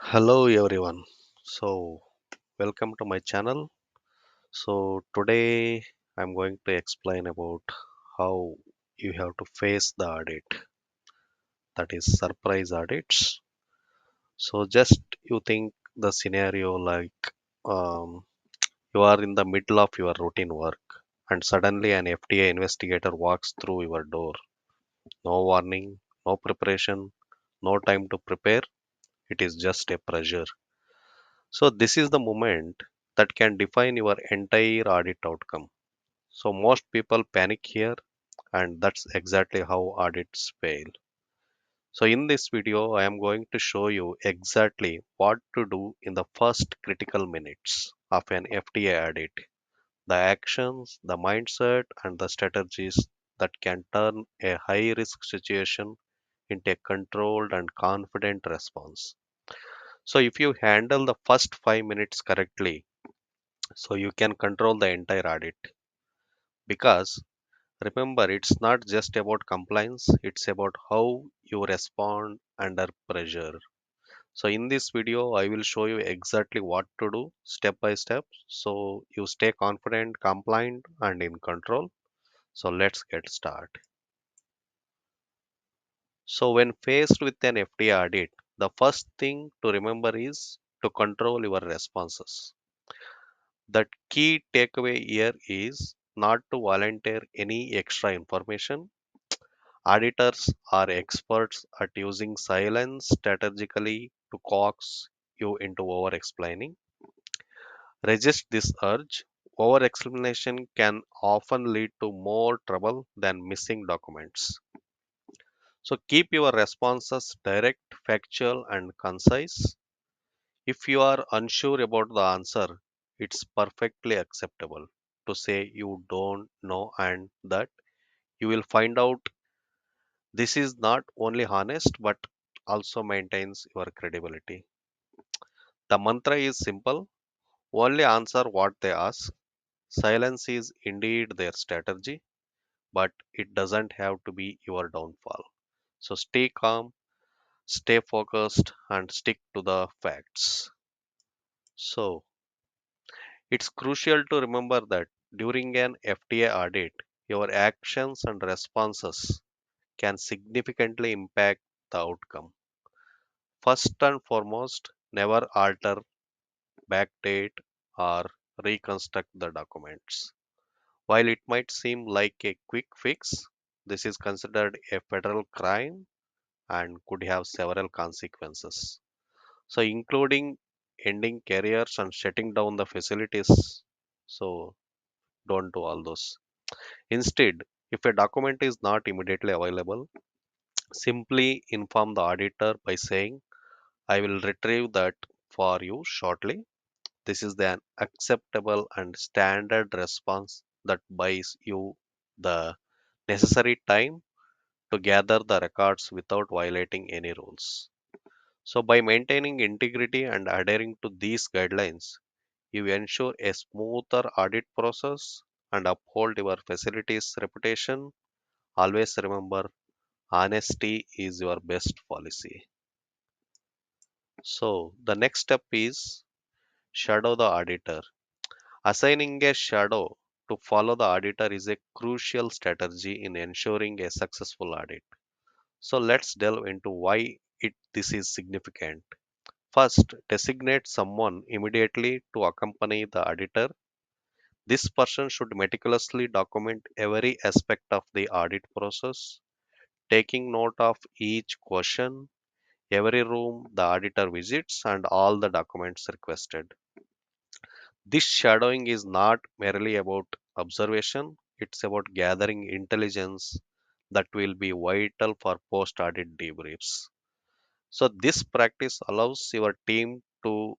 Hello everyone. So, welcome to my channel. So, today I'm going to explain about how you have to face the audit, that is surprise audits. So, just you think the scenario like you are in the middle of your routine work and suddenly an FDA investigator walks through your door. No warning, no preparation, no time to prepare. It is just a pressure. So this is the moment that can define your entire audit outcome. So most people panic here, and that's exactly how audits fail. So in this video, I am going to show you exactly what to do in the first critical minutes of an FDA audit, the actions, the mindset, and the strategies that can turn a high risk situation into a controlled and confident response. So if you handle the first 5 minutes correctly, so you can control the entire audit, because remember, it's not just about compliance, it's about how you respond under pressure. So in this video I will show you exactly what to do step by step, so you stay confident, compliant, and in control. So let's get started. So when faced with an FDA audit, the first thing to remember is to control your responses. The key takeaway here is not to volunteer any extra information. Auditors are experts at using silence strategically to coax you into over explaining. Resist this urge. Over explanation can often lead to more trouble than missing documents. So keep your responses direct, factual, and concise. If you are unsure about the answer, it's perfectly acceptable to say you don't know and that you will find out. This is not only honest but also maintains your credibility. The mantra is simple: only answer what they ask. Silence is indeed their strategy, but it doesn't have to be your downfall. So stay calm, stay focused, and stick to the facts. So it's crucial to remember that during an FTA audit, your actions and responses can significantly impact the outcome. First and foremost, never alter, backdate, or reconstruct the documents. While it might seem like a quick fix, this is considered a federal crime and could have several consequences. So, including ending careers and shutting down the facilities. So, don't do all those. Instead, if a document is not immediately available, simply inform the auditor by saying, I will retrieve that for you shortly. This is an acceptable and standard response that buys you the necessary time to gather the records without violating any rules. So, by maintaining integrity and adhering to these guidelines, you ensure a smoother audit process and uphold your facility's reputation. Always remember, honesty is your best policy. So, the next step is shadow the auditor. Assigning a shadow to follow the auditor is a crucial strategy in ensuring a successful audit. So let's delve into why this is significant. First, designate someone immediately to accompany the auditor. This person should meticulously document every aspect of the audit process, taking note of each question, every room the auditor visits, and all the documents requested. This shadowing is not merely about observation, it's about gathering intelligence that will be vital for post audit debriefs. So, this practice allows your team to,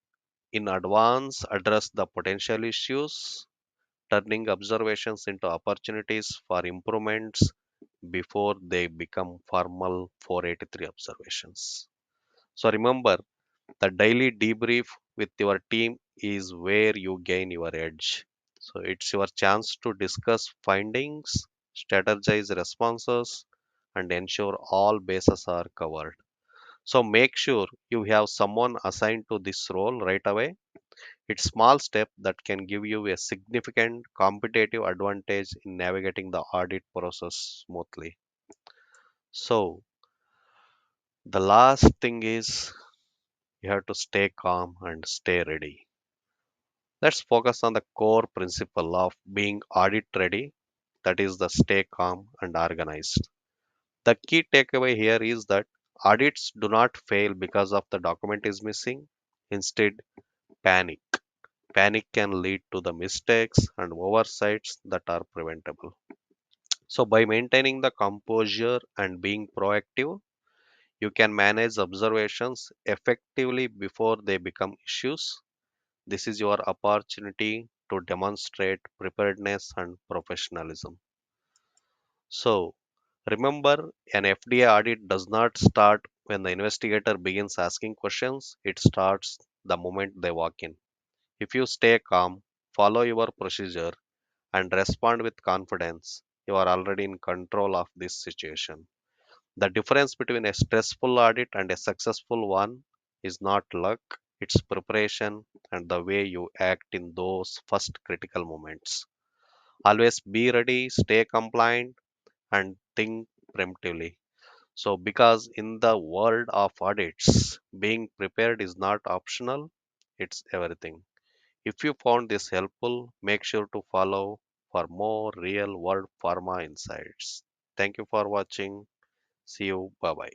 in advance, address the potential issues, turning observations into opportunities for improvements before they become formal 483 observations. So, remember, the daily debrief with your team is where you gain your edge. So it's your chance to discuss findings, strategize responses, and ensure all bases are covered. So make sure you have someone assigned to this role right away. It's small step that can give you a significant competitive advantage in navigating the audit process smoothly. So the last thing is you have to stay calm and stay ready. Let's focus on the core principle of being audit ready, that is the stay calm and organized. The key takeaway here is that audits do not fail because of the document is missing. Instead, panic. Panic can lead to the mistakes and oversights that are preventable. So, by maintaining the composure and being proactive, you can manage observations effectively before they become issues. This is your opportunity to demonstrate preparedness and professionalism. So, remember, an FDA audit does not start when the investigator begins asking questions, it starts the moment they walk in. If you stay calm, follow your procedure, and respond with confidence, you are already in control of this situation. The difference between a stressful audit and a successful one is not luck, it's preparation and the way you act in those first critical moments. Always be ready, stay compliant, and think preemptively. So, because in the world of audits, being prepared is not optional, it's everything. If you found this helpful, make sure to follow for more real world pharma insights. Thank you for watching. See you. Bye bye.